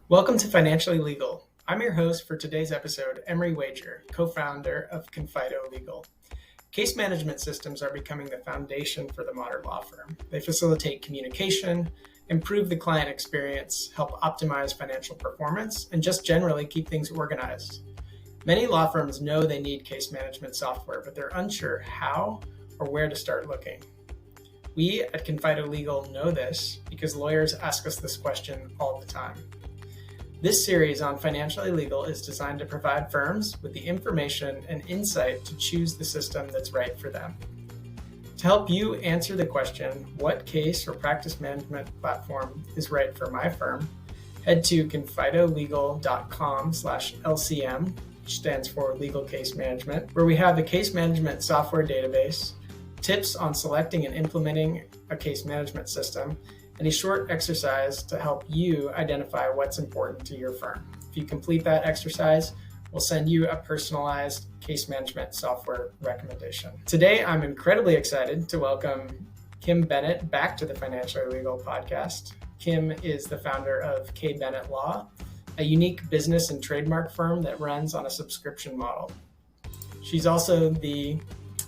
Welcome to Financially Legal. I'm your host for today's episode, Emery Wager, co-founder of Confido Legal. Case management systems are becoming the foundation for the modern law firm. They facilitate communication, improve the client experience, help optimize financial performance, and just generally keep things organized. Many law firms know they need case management software, but they're unsure how or where to start looking. We at Confido Legal know this because lawyers ask us this question all the time. This series on Financially Legal is designed to provide firms with the information and insight to choose the system that's right for them. To help you answer the question, what case or practice management platform is right for my firm, head to confidolegal.com/LCM, which stands for Legal Case Management, where we have a case management software database, tips on selecting and implementing a case management system, and a short exercise to help you identify what's important to your firm. If you complete that exercise, we'll send you a personalized case management software recommendation. Today, I'm incredibly excited to welcome Kim Bennett back to the Financially Legal podcast. Kim is the founder of K. Bennett Law, a unique business and trademark firm that runs on a subscription model. She's also the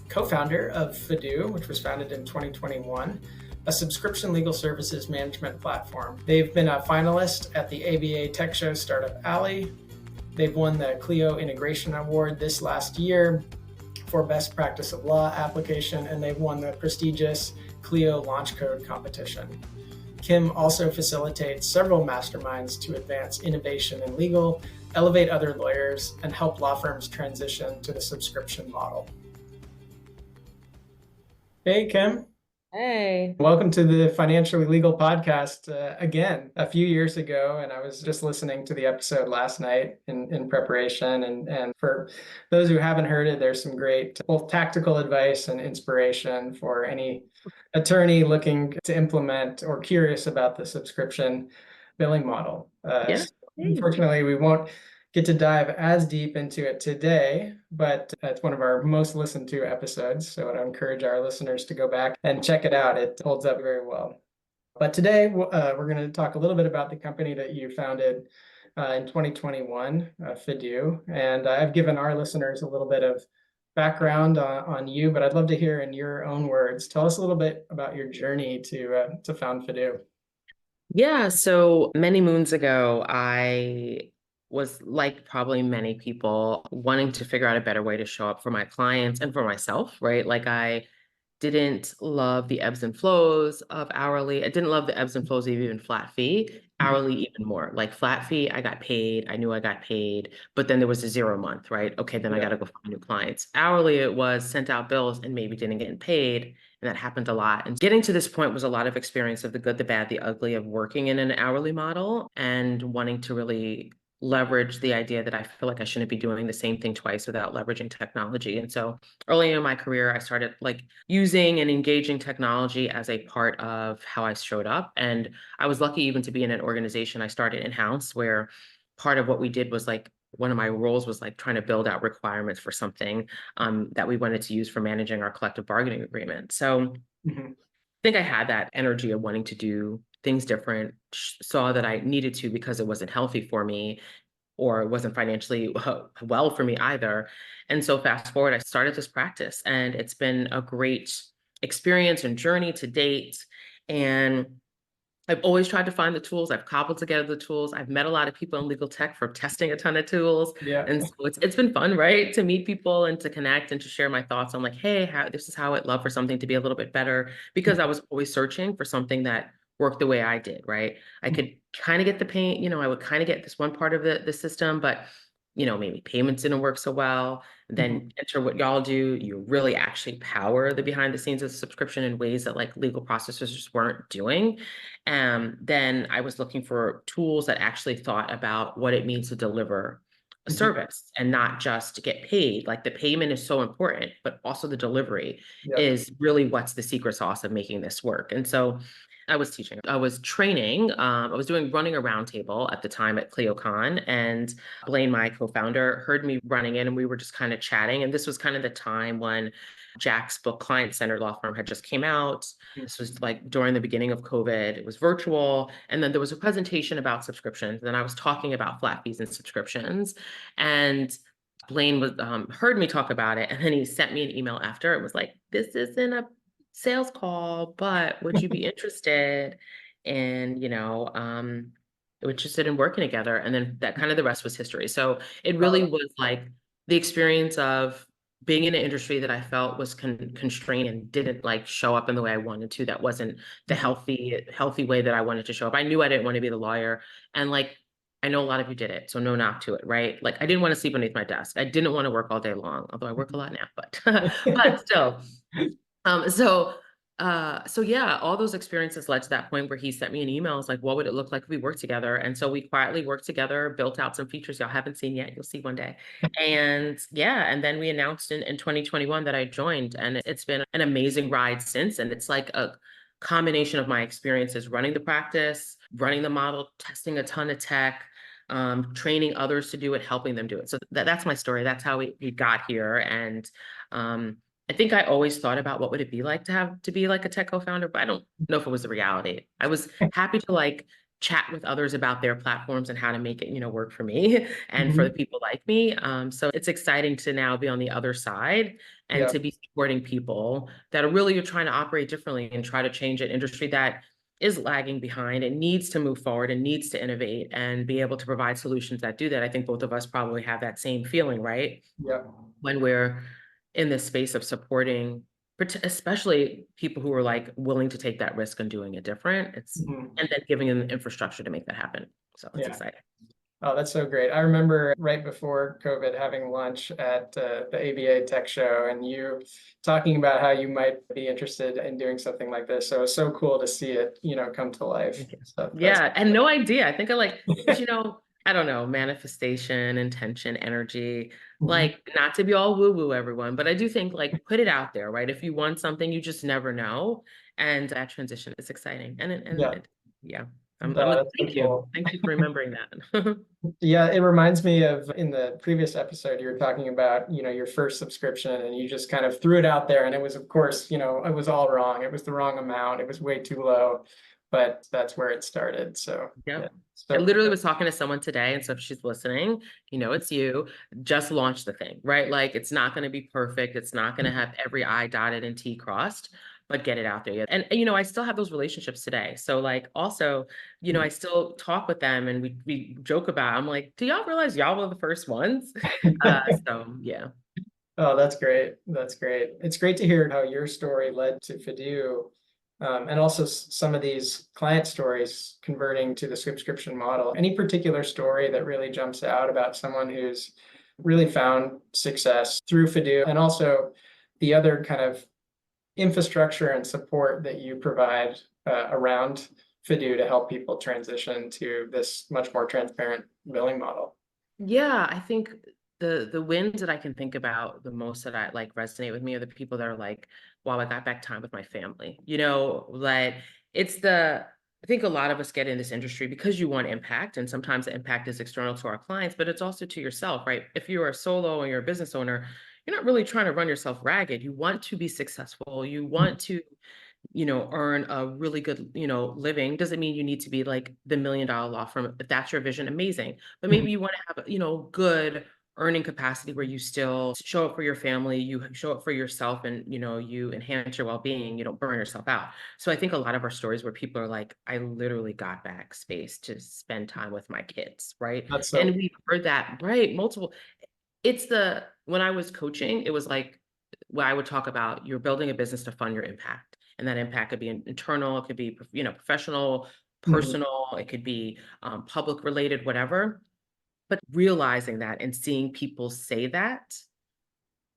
co-founder of Fidu, which was founded in 2021, a subscription legal services management platform. They've been a finalist at the ABA Tech Show Startup Alley. They've won the Clio Integration Award this last year for Best Practice of Law application, and they've won the prestigious Clio Launch Code competition. Kim also facilitates several masterminds to advance innovation in legal, elevate other lawyers, and help law firms transition to the subscription model. Hey, Kim. Hey. Welcome to the Financially Legal podcast again. A few years ago, and I was just listening to the episode last night in preparation. And for those who haven't heard it, there's some great both tactical advice and inspiration for any attorney looking to implement or curious about the subscription billing model. Unfortunately, we won't get to dive as deep into it today, but it's one of our most listened to episodes. So I'd encourage our listeners to go back and check it out. It holds up very well. But today we're going to talk a little bit about the company that you founded in 2021, Fidu. And I've given our listeners a little bit of background on you, but I'd love to hear in your own words. Tell us a little bit about your journey to found Fidu. Yeah, so many moons ago, I was like probably many people wanting to figure out a better way to show up for my clients and for myself, right? Like I didn't love the ebbs and flows of hourly. I didn't love the ebbs and flows of even flat fee. Hourly even more. Like flat fee, I got paid. I knew I got paid, but then there was a 0 month, right? Okay, then I got to go find new clients. Hourly, it was sent out bills and maybe didn't get paid. And that happened a lot. And getting to this point was a lot of experience of the good, the bad, the ugly of working in an hourly model and wanting to really leverage the idea that I feel like I shouldn't be doing the same thing twice without leveraging technology. And so early in my career, I started like using and engaging technology as a part of how I showed up. And I was lucky even to be in an organization I started in-house where part of what we did was like one of my roles was like trying to build out requirements for something that we wanted to use for managing our collective bargaining agreement. So I think I had that energy of wanting to do things different, saw that I needed to because it wasn't healthy for me or it wasn't financially well for me either. And so fast forward, I started this practice and it's been a great experience and journey to date. And I've always tried to find the tools. I've cobbled together the tools. I've met a lot of people in legal tech for testing a ton of tools. Yeah. And so it's been fun, right? To meet people and to connect and to share my thoughts on like, hey, this is how I'd love for something to be a little bit better, because I was always searching for something that worked the way I did, right? I could kind of get the paint, I would kind of get this one part of the system, but maybe payments didn't work so well. Then enter what y'all do. You really actually power the behind the scenes of the subscription in ways that like legal processors just weren't doing. Then I was looking for tools that actually thought about what it means to deliver a service and not just to get paid. Like the payment is so important, but also the delivery is really what's the secret sauce of making this work. And so I was teaching, I was training, I was running a roundtable at the time at ClioCon, and Blaine, my co-founder, heard me running in and we were just kind of chatting. And this was kind of the time when Jack's book, Client-Centered Law Firm, had just came out. Mhm. This was like during the beginning of COVID. It was virtual. And then there was a presentation about subscriptions. Then I was talking about flat fees and subscriptions. And Blaine was heard me talk about it. And then he sent me an email after. It was like, this isn't a sales call, but would you be interested in, interested in working together? And then that kind of the rest was history. So it really Oh, was like the experience of being in an industry that I felt was constrained and didn't like show up in the way I wanted to. That wasn't the mhm. healthy way that I wanted to show up. I knew I didn't want to be the lawyer. And like, I know a lot of you did it, so no knock to it, right? Like I didn't want to sleep beneath my desk. I didn't want to work all day long, although I work a lot now, but but still. Um, so so yeah, all those experiences led to that point where he sent me an email. It's like, what would it look like if we worked together? And so we quietly worked together, built out some features y'all haven't seen yet. You'll see one day. And yeah, and then we announced in 2021 that I joined, and it's been an amazing ride since. And it's like a combination of my experiences running the practice, running the model, testing a ton of tech, training others to do it, helping them do it. So that's my story. That's how we got here. And I think I always thought about what would it be like to be like a tech co-founder, but I don't know if it was a reality. I was happy to like chat with others about their platforms and how to make it, work for me and for the Mhm. people like me. So it's exciting to now be on the other side and Yeah, to be supporting people that are really trying to operate differently and try to change an industry that is lagging behind and needs to move forward and needs to innovate and be able to provide solutions that do that. I think both of us probably have that same feeling, right? yeah. When we're in this space of supporting, especially people who are like willing to take that risk and doing it different. Mhm. And then giving them the infrastructure to make that happen. So it's Yeah. exciting. Oh, that's so great. I remember right before COVID having lunch at the ABA Tech Show and you talking about how you might be interested in doing something like this. So it's so cool to see it, come to life. Thank you. So that's Yeah, and no idea. I think I like, because I don't know, manifestation, intention, energy, Mhm. like not to be all woo-woo, everyone, but I do think like put it out there, right? If you want something, you just never know. And that transition is exciting. Yeah, Yeah, that's so thank you. cool. Thank you for remembering that. Yeah, it reminds me of in the previous episode, you were talking about, your first subscription and you just kind of threw it out there. And it was, of course, it was all wrong. It was the wrong amount. It was way too low, but that's where it started. So yeah, Yep. I so literally was talking to someone today, and so if she's listening, it's you. Just launch the thing, right? Like it's not going to be perfect. It's not going to have every I dotted and T crossed, but get it out there. Yeah. And I still have those relationships today. So like also, I still talk with them and we joke about, I'm like, do y'all realize y'all were the first ones? So yeah. Oh, that's great. That's great. It's great to hear how your story led to Fidu, and also some of these client stories converting to the subscription model. Any particular story that really jumps out about someone who's really found success through Fidu, and also the other kind of infrastructure and support that you provide around Fidu to help people transition to this much more transparent billing model? Yeah, I think the wins that I can think about the most that I like resonate with me are the people that are like, wow, I got back time with my family. Like it's I think a lot of us get in this industry because you want impact, and sometimes the impact is external to our clients, but it's also to yourself, right? If you're a solo and you're a business owner, you're not really trying to run yourself ragged. You want to be successful. You want to earn a really good, living. Doesn't mean you need to be like the $1 million law firm. If that's your vision, amazing. But maybe you want to have, good earning capacity where you still show up for your family, you show up for yourself, and, you enhance your well-being, you don't burn yourself out. So I think a lot of our stories where people are like, I literally got back space to spend time with my kids, right? That's so And we've heard that, right? Multiple. When I was coaching, it was like, where I would talk about you're building a business to fund your impact. And that impact could be internal, it could be, professional, Mhm. personal, it could be public related, whatever. But realizing that and seeing people say that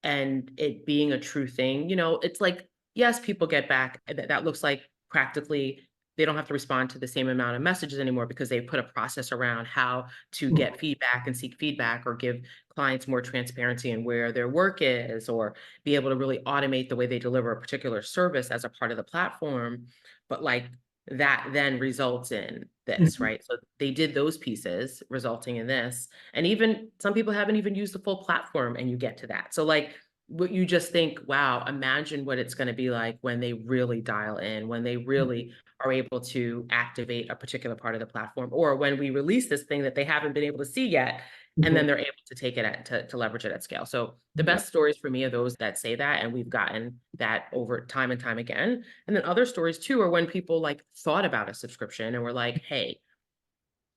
and it being a true thing, it's like, yes, people get back. That looks like practically they don't have to respond to the same amount of messages anymore because they put a process around how to Mhm. get feedback and seek feedback or give clients more transparency in where their work is or be able to really automate the way they deliver a particular service as a part of the platform. But like that then results in this, Mhm. right? So they did those pieces resulting in this. And even some people haven't even used the full platform and you get to that. So like what you just think, wow, imagine what it's going to be like when they really dial in, when they really are able to activate a particular part of the platform, or when we release this thing that they haven't been able to see yet, and then Mhm. they're able to take it to leverage it at scale. So the Yeah. best stories for me are those that say that, and we've gotten that over time and time again. And then other stories too are when people like thought about a subscription and were like, hey,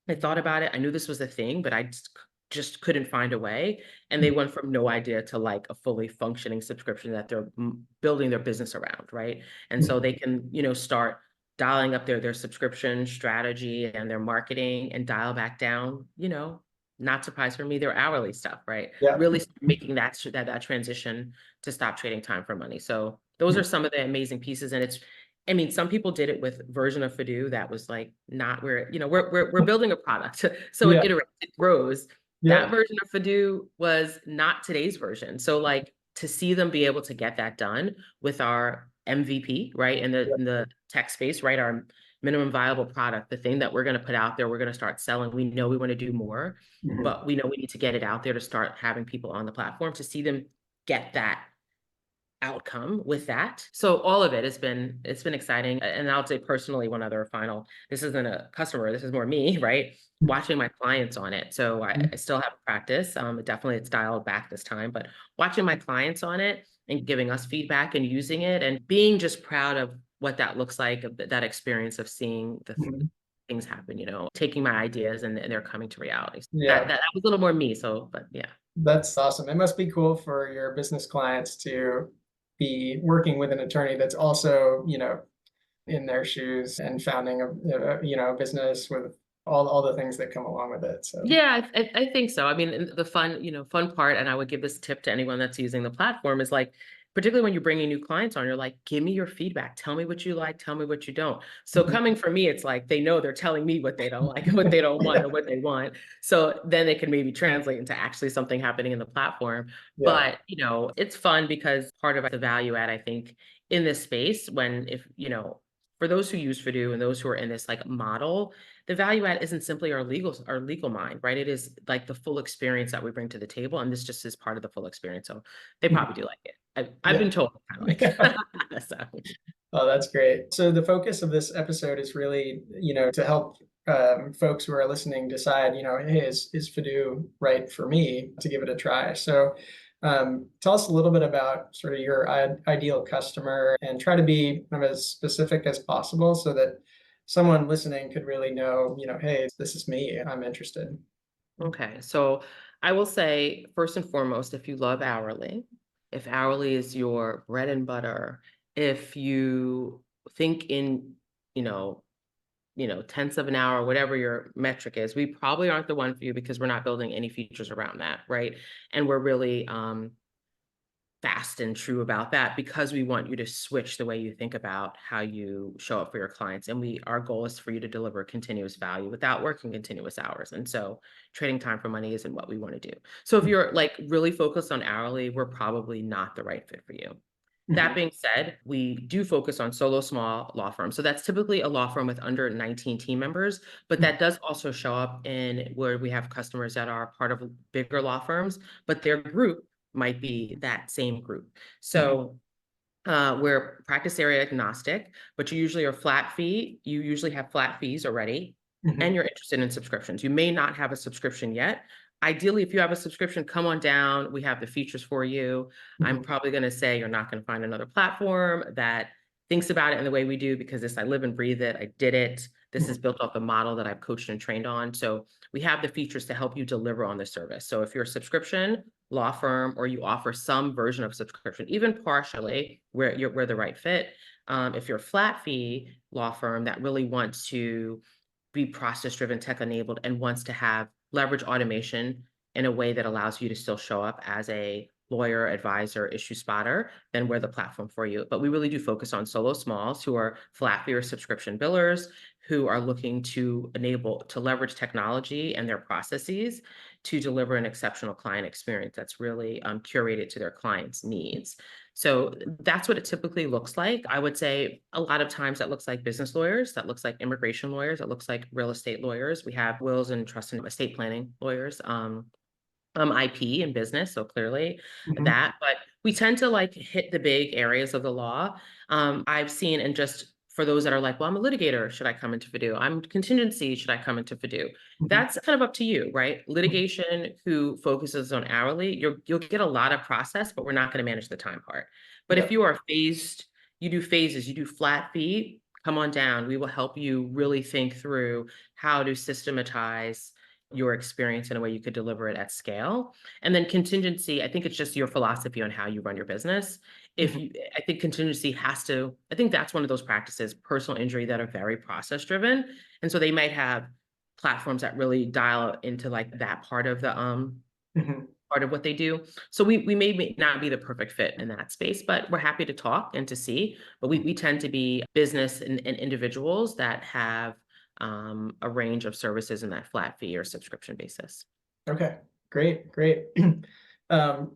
I thought about it. I knew this was a thing, but I just couldn't find a way. And they went from no idea to like a fully functioning subscription that they're building their business around, right? And so they can, start dialing up their subscription strategy and their marketing and dial back down, not surprised for me, their hourly stuff, right? Yeah. Really making that transition to stop trading time for money. So those are some of the amazing pieces. And I mean, some people did it with version of Fidu that was like not where, we're building a product. So it Yeah. iterates, it grows. That Yeah. version of Fidu was not today's version. So like to see them be able to get that done with our MVP, right? In the tech space, right? Our minimum viable product, the thing that we're going to put out there, we're going to start selling. We know we want to do more, Mhm. but we know we need to get it out there to start having people on the platform to see them get that outcome with that. So all of it it's been exciting. And I'll say personally, one other final, this isn't a customer, this is more me, right? Watching my clients on it. So I still have practice. Definitely it's dialed back this time, but watching my clients on it and giving us feedback and using it and being just proud of what that looks like, of that experience of seeing the Mhm. things happen, taking my ideas and they're coming to reality. Yeah. That was a little more me. So, but yeah. That's awesome. It must be cool for your business clients to be working with an attorney that's also, in their shoes and founding a business with all the things that come along with it. So, Yeah, I think so. I mean, and the fun part, and I would give this tip to anyone that's using the platform is like, particularly when you're bringing new clients on, you're like, give me your feedback. Tell me what you like. Tell me what you don't. So mhm. coming from me, it's like they know they're telling me what they don't like, what they don't want, Yeah. or what they want. So then it can maybe translate into actually something happening in the platform. Yeah. But it's fun because part of the value add, I think, in this space, when if for those who use Fidu and those who are in this like model, the value add isn't simply our legal mind, right? It is like the full experience that we bring to the table, and this just is part of the full experience. So they probably do like it. I've Yeah. been told kind of like so. Oh, that's great. So the focus of this episode is really, to help folks who are listening decide, hey, is Fidu right for me to give it a try? So tell us a little bit about sort of your ideal customer and try to be kind of as specific as possible so that someone listening could really know, hey, this is me. I'm interested. Okay, so I will say first and foremost, if you love hourly, if hourly is your bread and butter, if you think in, you know, tenths of an hour, whatever your metric is, we probably aren't the one for you because we're not building any features around that, right? And we're really fast and true about that because we want you to switch the way you think about how you show up for your clients. And our goal is for you to deliver continuous value without working continuous hours. And so trading time for money isn't what we want to do. So if you're like really focused on hourly, we're probably not the right fit for you. That Mhm. being said, we do focus on solo small law firms. So that's typically a law firm with under 19 team members, but that does also show up in where we have customers that are part of bigger law firms, but their group might be that same group. Mhm. So we're practice area agnostic, but you usually are flat fee. You usually have flat fees already, and Mhm. you're interested in subscriptions. You may not have a subscription yet. Ideally, if you have a subscription, come on down. We have the features for you. I'm Mhm. probably going to say you're not going to find another platform that thinks about it in the way we do because I live and breathe it. I did it. This is Mhm. built off the model that I've coached and trained on. So we have the features to help you deliver on the service. So if you're a subscription law firm or you offer some version of subscription, even partially, we're the right fit. If you're a flat fee law firm that really wants to be process driven, tech enabled, and wants to have leverage automation in a way that allows you to still show up as a lawyer, advisor, issue spotter, then we're the platform for you. But we really do focus on solo smalls who are flat fee or subscription billers who are looking to leverage technology and their processes to deliver an exceptional client experience that's really curated to their clients' needs. So that's what it typically looks like. I would say a lot of times that looks like business lawyers, that looks like immigration lawyers, that looks like real estate lawyers. We have wills and trust and estate planning lawyers. IP and business, so clearly Mhm. that. But We tend to like hit the big areas of the law. I've seen, and just for those that are like, well, I'm a litigator, should I come into Fidu? I'm contingency, should I come into Fidu? Mhm. That's kind of up to you, right? Litigation who focuses on hourly, you'll get a lot of process, but we're not going to manage the time part. But if Yep. you are phased, you do phases, you do flat fee, come on down. We will help you really think through how to systematize your experience in a way you could deliver it at scale. And then contingency, I think it's just your philosophy on how you run your business. If Mhm. you, I think contingency has to, I think that's one of those practices, personal injury, that are very process driven. And so they might have platforms that really dial into like that Mhm. part of what they do. So we may not be the perfect fit in that space, but we're happy to talk and to see. But we tend to be business and individuals that have a range of services in that flat fee or subscription basis. Okay, great, great.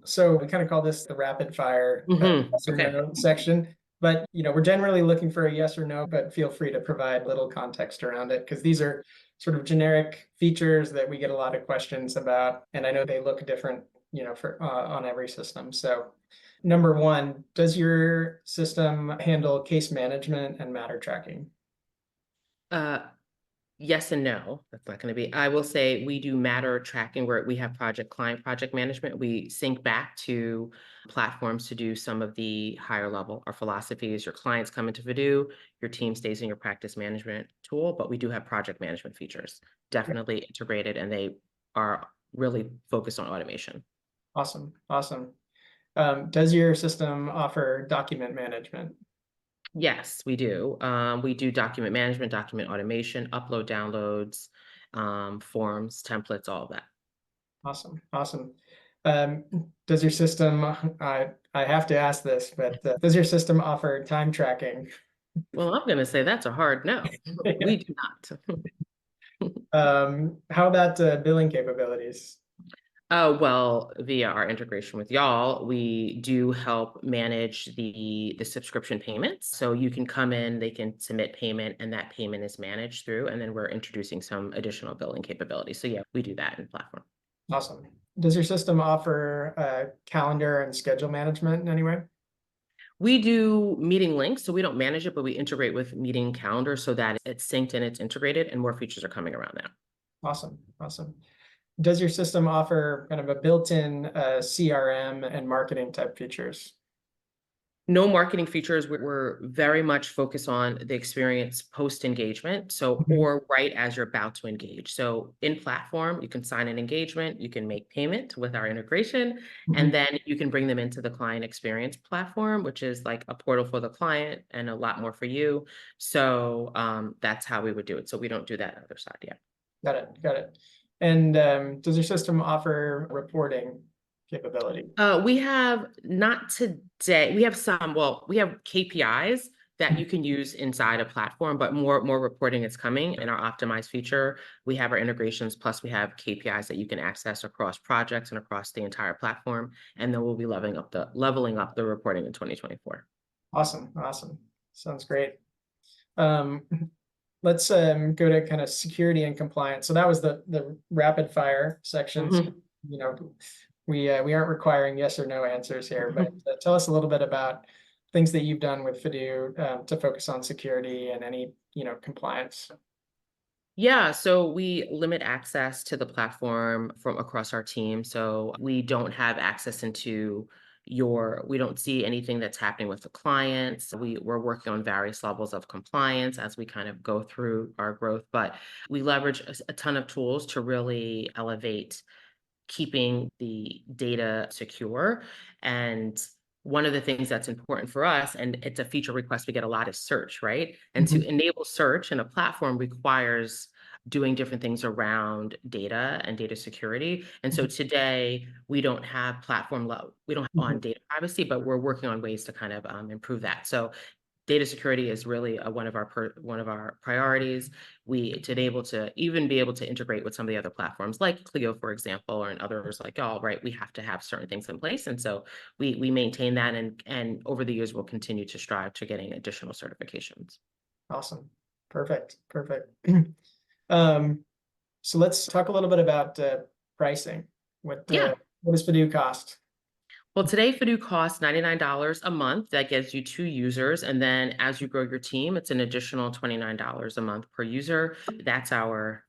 So we kind of call this the rapid fire yes or Okay. no section, but we're generally looking for a yes or no, but feel free to provide little context around it because these are sort of generic features that we get a lot of questions about, and I know they look different, for on every system. So, number one, does your system handle case management and matter tracking? Uh, yes and no. That's not going to be. I will say we do matter tracking where we have client project management. We sync back to platforms to do some of the higher level. Our philosophy is your clients come into Vidu, your team stays in your practice management tool, but we do have project management features definitely integrated, and they are really focused on automation. Awesome, awesome. Does your system offer document management? Yes, we do. We do document management, document automation, upload, downloads, forms, templates, all of that. Awesome, awesome. Um, does your system, I have to ask this, but does your system offer time tracking? Well, I'm going to say that's a hard no. We do not. How about billing capabilities? Well, via our integration with y'all, we do help manage the subscription payments. So you can come in, they can submit payment, and that payment is managed through. And then we're introducing some additional billing capabilities. So yeah, we do that in platform. Awesome. Does your system offer calendar and schedule management in any way? We do meeting links, so we don't manage it, but we integrate with meeting calendar so that it's synced and it's integrated, and more features are coming around now. Awesome, awesome. Does your system offer kind of a built-in CRM and marketing type features? No marketing features. We're very much focused on the experience post engagement. So, Mhm. or right as you're about to engage. So, in platform, you can sign an engagement, you can make payment with our integration, and Mhm. then you can bring them into the client experience platform, which is like a portal for the client and a lot more for you. So, that's how we would do it. So, we don't do that other side yet. Got it, got it. And does your system offer reporting capability? We have not today. We have some, well, we have KPIs that you can use inside a platform, but more reporting is coming in our optimized feature. We have our integrations, plus we have KPIs that you can access across projects and across the entire platform. And then we'll be leveling up the reporting in 2024. Awesome, awesome. Sounds great. Um, let's go to kind of security and compliance. So that was the rapid fire sections. Mhm. You know, we aren't requiring yes or no answers here, but tell us a little bit about things that you've done with Fidu to focus on security and any compliance. Yeah, so we limit access to the platform from across our team. So we don't have access into we don't see anything that's happening with the clients. We're working on various levels of compliance as we kind of go through our growth, but we leverage a ton of tools to really elevate keeping the data secure. And one of the things that's important for us, and it's a feature request we get a lot, is search, right? And to Mhm. enable search in a platform requires doing different things around data and data security. And so today we don't have we don't on Mhm. data privacy, but we're working on ways to kind of improve that. So data security is really one of our priorities. To be able to integrate with some of the other platforms like Clio, for example, or in others like y'all, right? We have to have certain things in place, and so we maintain that, and over the years we'll continue to strive to getting additional certifications. Awesome. Perfect. Perfect. Um, so let's talk a little bit about pricing. Yeah. What does Fidu cost? Well, today Fidu costs $99 a month. That gives you 2 users. And then as you grow your team, it's an additional $29 a month per user. That's our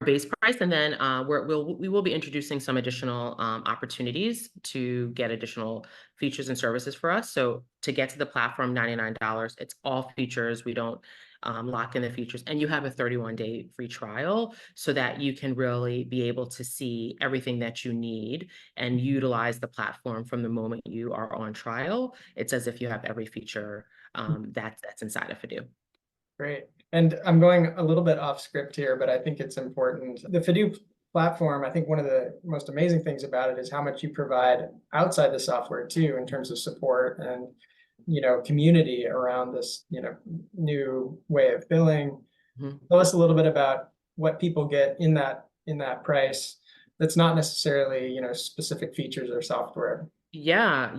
base price. And then we will be introducing some additional opportunities to get additional features and services for us. So to get to the platform, $99, it's all features. We don't lock in the features, and you have a 31-day free trial so that you can really be able to see everything that you need and utilize the platform from the moment you are on trial. It's as if you have every feature that's inside of Fidu. Great. And I'm going a little bit off script here, but I think it's important. The Fidu platform, I think one of the most amazing things about it is how much you provide outside the software too, in terms of support and, community around this, new way of billing. Mm-hmm. Tell us a little bit about what people get in that price. That's not necessarily, specific features or software. Yeah.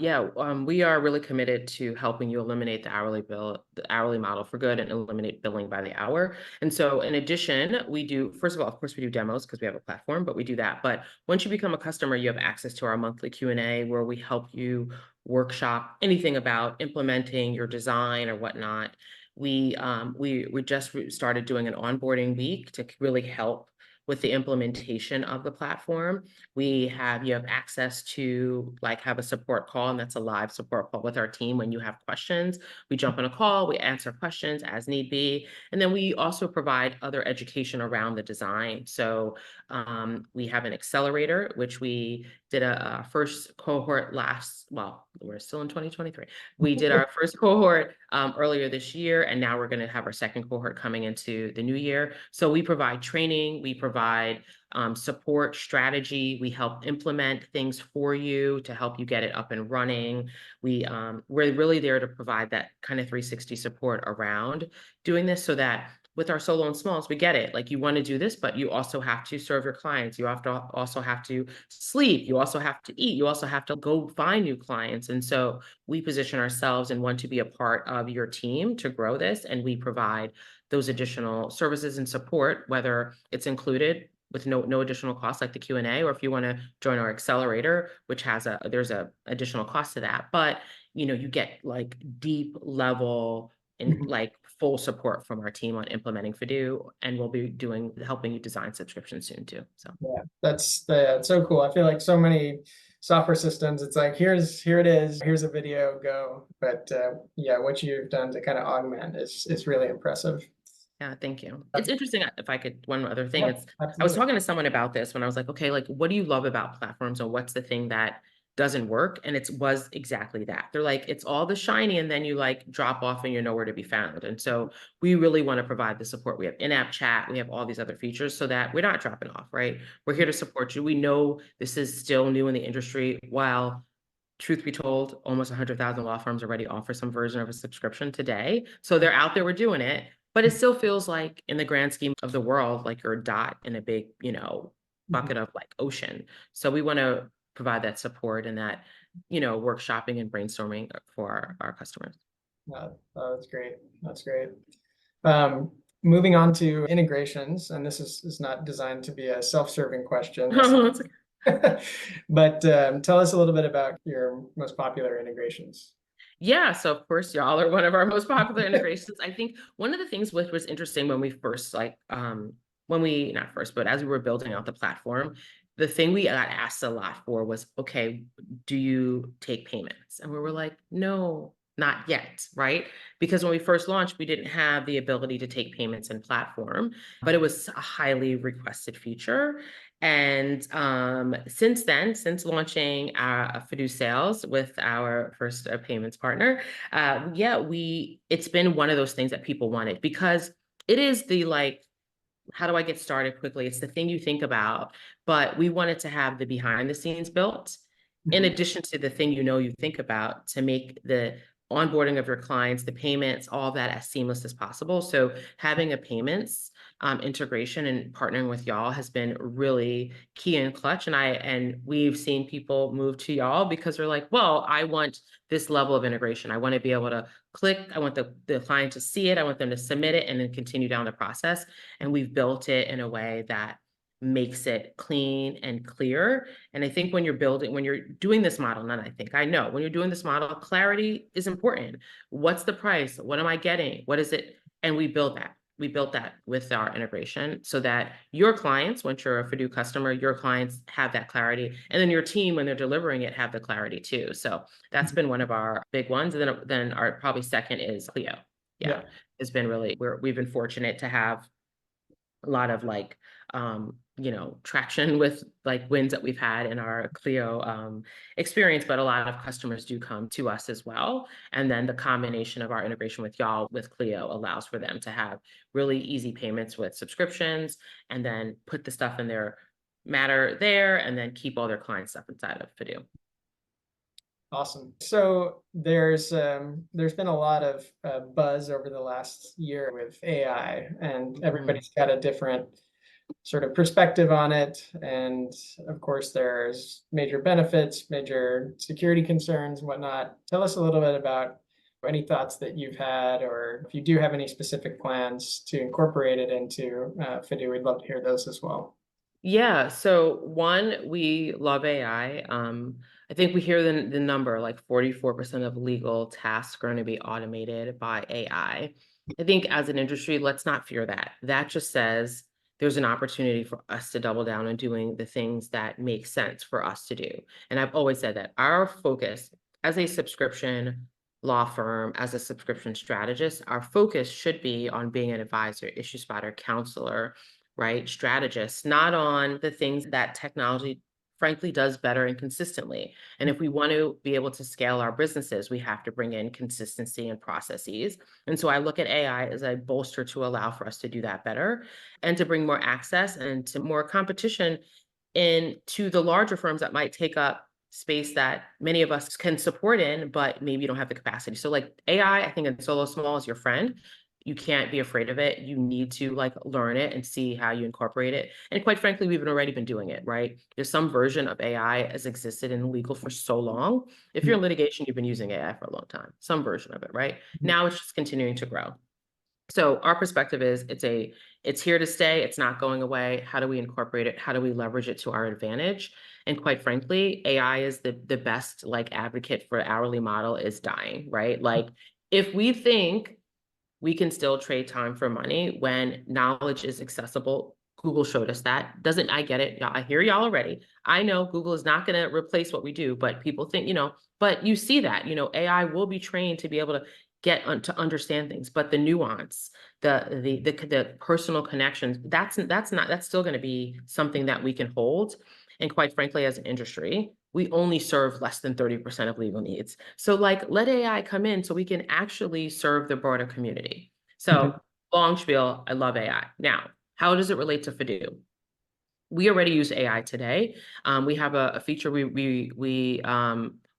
We are really committed to helping you eliminate the hourly model for good and eliminate billing by the hour. And so in addition, first of all, of course, we do demos because we have a platform, but we do that. But once you become a customer, you have access to our monthly Q&A where we help you workshop anything about implementing your design or whatnot. We just started doing an onboarding week to really help with the implementation of the platform. You have access to have a support call, and that's a live support call with our team. When you have questions, we jump on a call, we answer questions as need be. And then we also provide other education around the design. So we have an accelerator, which we did a first cohort we're still in 2023. We did our first cohort earlier this year, and now we're going to have our second cohort coming into the new year. So we provide training, we provide support, strategy, we help implement things for you to help you get it up and running. We're really there to provide that kind of 360 support around doing this, so that with our solo and smalls, we get it. Like, you want to do this, but you also have to serve your clients. You also have to sleep. You also have to eat. You also have to go find new clients. And so we position ourselves and want to be a part of your team to grow this. And we provide those additional services and support, whether it's included with no additional cost, like the Q&A, or if you want to join our accelerator, which there's a additional cost to that. But you get deep level and full support from our team on implementing Fidu, and we'll be helping you design subscriptions soon too. So yeah, that's so cool. I feel like so many software systems, it's like, here it is, here's a video, go. But what you've done to kind of augment is really impressive. Yeah, thank you. It's interesting. If I could, one other thing, Yeah, I was talking to someone about this when I was like, okay, what do you love about platforms, or what's the thing that doesn't work? And it was exactly that. They're like, it's all the shiny, and then you drop off and you're nowhere to be found. And so we really want to provide the support. We have in-app chat, we have all these other features so that we're not dropping off, right? We're here to support you. We know this is still new in the industry. While truth be told, almost 100,000 law firms already offer some version of a subscription today. So they're out there, we're doing it, but it still feels like, in the grand scheme of the world, like you're a dot in a big, bucket of ocean. So we want to provide that support and that, workshopping and brainstorming for our customers. That's great. That's great. Moving on to integrations, and this is not designed to be a self-serving question. But tell us a little bit about your most popular integrations. Yeah, so of course, y'all are one of our most popular integrations. I think one of the things which was interesting when we first, not first, but as we were building out the platform, the thing we got asked a lot for was, okay, do you take payments? And we were like, no, not yet, right? Because when we first launched, we didn't have the ability to take payments in platform, but it was a highly requested feature. And since launching Fidu Sales with our first payments partner, it's been one of those things that people wanted, because it is the how do I get started quickly? It's the thing you think about, but we wanted to have the behind the scenes built in addition to the thing you think about, to make the onboarding of your clients, the payments, all that as seamless as possible. So having a payments integration and partnering with y'all has been really key and clutch. And we've seen people move to y'all because they're like, well, I want this level of integration. I want to be able to click. I want the client to see it. I want them to submit it and then continue down the process. And we've built it in a way that makes it clean and clear. And I think when you're doing this model, not I think, I know when you're doing this model, clarity is important. What's the price? What am I getting? What is it? And we build that. We built that with our integration so that your clients, once you're a Fidu customer, your clients have that clarity. And then your team, when they're delivering it, have the clarity too. So that's been one of our big ones. And then our probably second is Clio. Yeah. It's been really, we've been fortunate to have a lot of like, traction with like wins that we've had in our Clio experience, but a lot of customers do come to us as well. And then the combination of our integration with y'all with Clio allows for them to have really easy payments with subscriptions and then put the stuff in their matter there and then keep all their client stuff inside of Fidu. Awesome. So there's been a lot of buzz over the last year with AI, and everybody's got a different sort of perspective on it. And of course, there's major benefits, major security concerns, whatnot. Tell us a little bit about any thoughts that you've had, or if you do have any specific plans to incorporate it into Fidu, we'd love to hear those as well. Yeah, so one, we love AI. I think we hear the number like 44% of legal tasks are going to be automated by AI. I think as an industry, let's not fear that. That just says there's an opportunity for us to double down on doing the things that make sense for us to do. And I've always said that our focus as a subscription law firm, as a subscription strategist, our focus should be on being an advisor, issue spotter, counselor, right? Strategists, not on the things that technology frankly does better and consistently. And if we want to be able to scale our businesses, we have to bring in consistency and processes. And so I look at AI as a bolster to allow for us to do that better and to bring more access and to more competition into the larger firms that might take up space that many of us can support in, but maybe you don't have the capacity. So like AI, I think in Solo Small is your friend. You can't be afraid of it. You need to like learn it and see how you incorporate it. And quite frankly, we've already been doing it, right? There's some version of AI has existed in legal for so long. If you're in litigation, you've been using AI for a long time, some version of it, right? Now it's just continuing to grow. So our perspective is it's here to stay. It's not going away. How do we incorporate it? How do we leverage it to our advantage? And quite frankly, AI is the best like advocate for hourly model is dying, right? Like if we think we can still trade time for money when knowledge is accessible. Google showed us that. I get it. I hear y'all already. I know Google is not going to replace what we do, but people think, but you see that, AI will be trained to be able to to understand things, but the nuance, the personal connections, that's still going to be something that we can hold. And quite frankly, as an industry, we only serve less than 30% of legal needs. So like, let AI come in so we can actually serve the broader community. So long spiel, I love AI. Now, how does it relate to Fidu? We already use AI today. We have a feature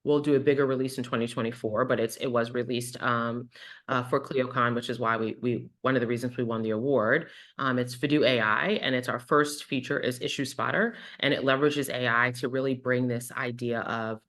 we'll do a bigger release in 2024, but it was released for ClioCon, which is why one of the reasons we won the award. It's Fidu AI, and it's our first feature is Issue Spotter, and it leverages AI to really bring this idea of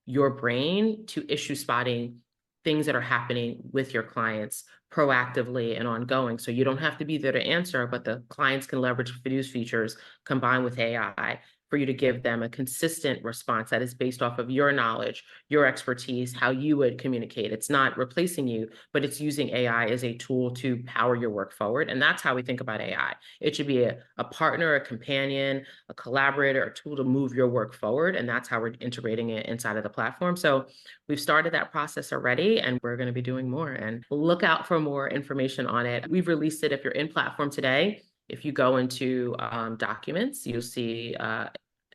your brain to issue spotting things that are happening with your clients proactively and ongoing. So you don't have to be there to answer, but the clients can leverage Fidu's features combined with AI for you to give them a consistent response that is based off of your knowledge, your expertise, how you would communicate. It's not replacing you, but it's using AI as a tool to power your work forward. And that's how we think about AI. It should be a partner, a companion, a collaborator, a tool to move your work forward. And that's how we're integrating it inside of the platform. So we've started that process already, and we're going to be doing more. And look out for more information on it. We've released it. If you're in platform today, if you go into documents, you'll see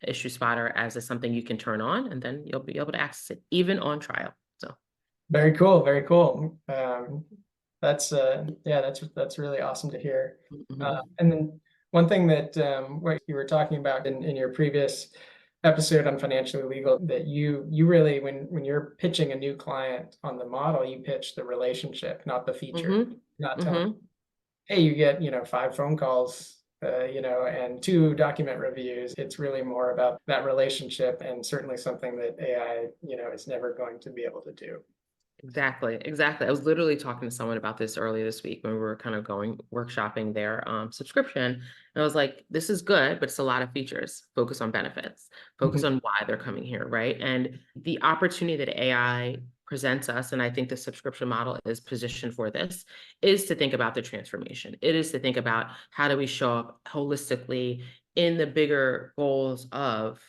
Issue Spotter as something you can turn on, and then you'll be able to access it even on trial. So very cool, very cool. That's really awesome to hear. And then one thing that what you were talking about in your previous episode on financially legal, that you really, when you're pitching a new client on the model, you pitch the relationship, not the feature. Not telling, hey, you get 5 phone calls and 2 document reviews. It's really more about that relationship, and certainly something that AI is never going to be able to do. Exactly, exactly. I was literally talking to someone about this earlier this week when we were kind of going workshopping their subscription. And I was like, this is good, but it's a lot of features. Focus on benefits, focus Mhm. on why they're coming here, right? And the opportunity that AI presents us, and I think the subscription model is positioned for this, is to think about the transformation. It is to think about how do we show up holistically in the bigger goals of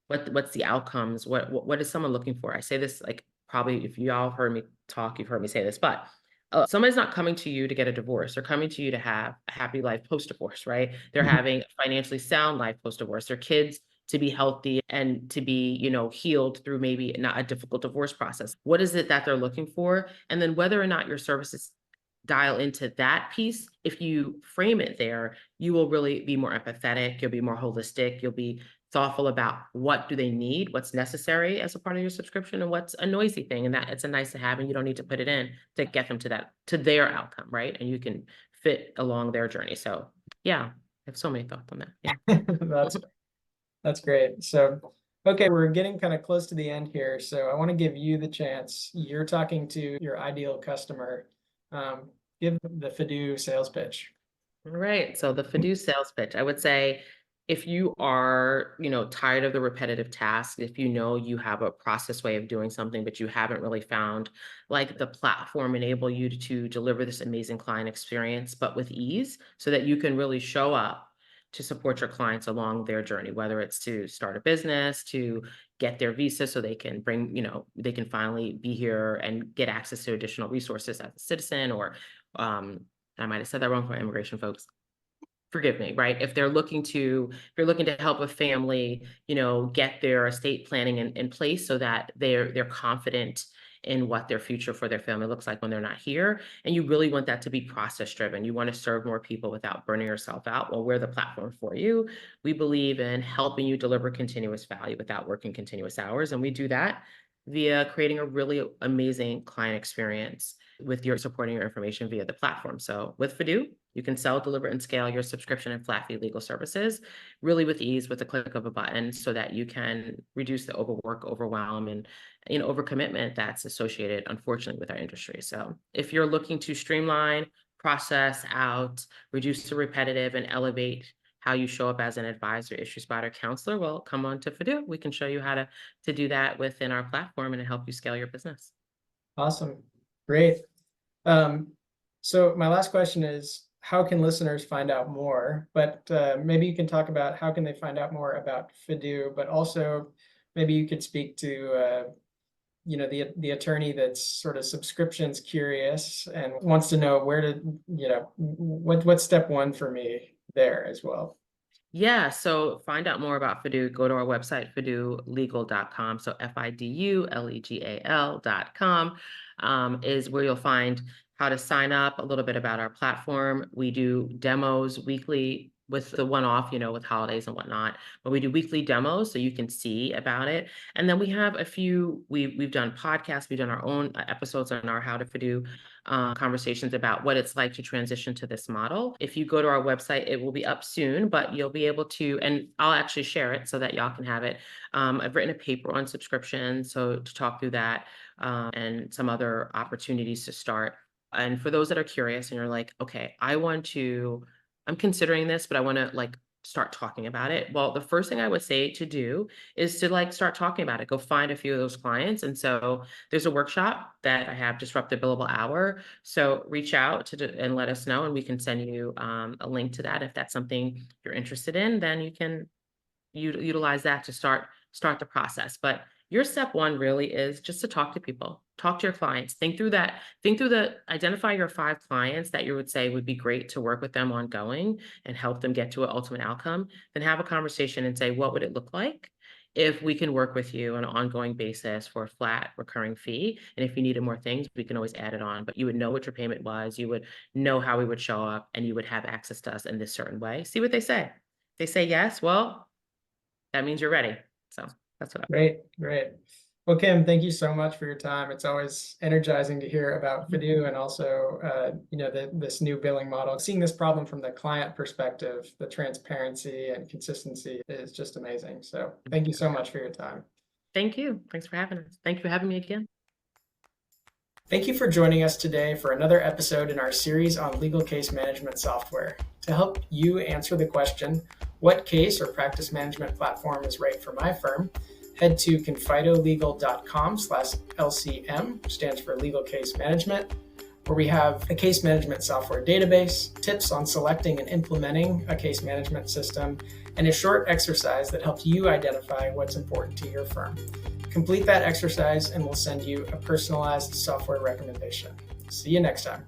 what's the outcomes, what is someone looking for. I say this like probably if y'all have heard me talk, you've heard me say this, but somebody's not coming to you to get a divorce. They're coming to you to have a happy life post-divorce, right? They're Mhm. having a financially sound life post-divorce. Their kids to be healthy and to be, healed through maybe not a difficult divorce process. What is it that they're looking for? And then whether or not your services dial into that piece, if you frame it there, you will really be more empathetic, you'll be more holistic, you'll be thoughtful about what do they need, what's necessary as a part of your subscription, and what's a noisy thing, and that it's a nice to have, and you don't need to put it in to get them to their outcome, right? And you can fit along their journey. So yeah, I have so many thoughts on that. Yeah. That's That's great. So, okay, we're getting kind of close to the end here. So I want to give you the chance. You're talking to your ideal customer. Um, give the Fidu sales pitch. All right. So the Fidu sales pitch, I would say if you are, tired of the repetitive tasks, if you know you have a process way of doing something, but you haven't really found like the platform enable you to deliver this amazing client experience, but with ease so that you can really show up to support your clients along their journey, whether it's to start a business, to get their visa so they can they can finally be here and get access to additional resources as a citizen or um, I might have said that wrong for immigration folks. Forgive me, right? If you're looking to help a family, get their estate planning in place so that they're confident in what their future for their family looks like when they're not here. And you really want that to be process driven. You want to serve more people without burning yourself out. Well, we're the platform for you. We believe in helping you deliver continuous value without working continuous hours. And we do that via creating a really amazing client experience with your supporting your information via the platform. So with Fidu, you can sell, deliver, and scale your subscription and flat fee legal services really with ease with a click of a button so that you can reduce the overwork, overwhelm, and overcommitment that's associated, unfortunately, with our industry. So if you're looking to streamline, process out, reduce the repetitive, and elevate how you show up as an advisor, issue spotter, counselor, well, come on to Fidu. We can show you how to do that within our platform and to help you scale your business. Awesome. Great. Um, so my last question is, how can listeners find out more? But maybe you can talk about how can they find out more about Fidu, but also maybe you could speak to the attorney that's sort of subscriptions curious and wants to know where to, what's step one for me there as well. Yeah, so find out more about Fidu, go to our website, fidulegal.com. So FIDULEGAL.com is where you'll find how to sign up, a little bit about our platform. We do demos weekly with the one-off, with holidays and whatnot, but we do weekly demos so you can see about it. And then we have a few, we've done podcasts, we've done our own episodes on our How to Fidu conversations about what it's like to transition to this model. If you go to our website, it will be up soon, but you'll be able to, and I'll actually share it so that y'all can have it. I've written a paper on subscription, so to talk through that and some other opportunities to start. And for those that are curious and you're like, okay, I'm considering this, but I want to like start talking about it. Well, the first thing I would say to do is to like start talking about it. Go find a few of those clients. And so there's a workshop that I have, Disruptive Billable Hour. So reach out and let us know, and we can send you a link to that. If that's something you're interested in, then you can utilize that to start the process. But your step one really is just to talk to people, talk to your clients, identify your 5 clients that you would say would be great to work with them ongoing and help them get to an ultimate outcome. Then have a conversation and say, what would it look like if we can work with you on an ongoing basis for a flat recurring fee? And if you needed more things, we can always add it on, but you would know what your payment was, you would know how we would show up, and you would have access to us in this certain way. See what they say. If they say yes, well, that means you're ready. So that's what Great, great. Well, Kim, thank you so much for your time. It's always energizing to hear about Fidu and also, this new billing model. Seeing this problem from the client perspective, the transparency and consistency is just amazing. So thank you so much for your time. Thank you. Thanks for having us. Thank you for having me again. Thank you for joining us today for another episode in our series on legal case management software. To help you answer the question, what case or practice management platform is right for my firm, head to confidolegal.com/LCM, which stands for Legal Case Management, where we have a case management software database, tips on selecting and implementing a case management system, and a short exercise that helps you identify what's important to your firm. Complete that exercise and we'll send you a personalized software recommendation. See you next time.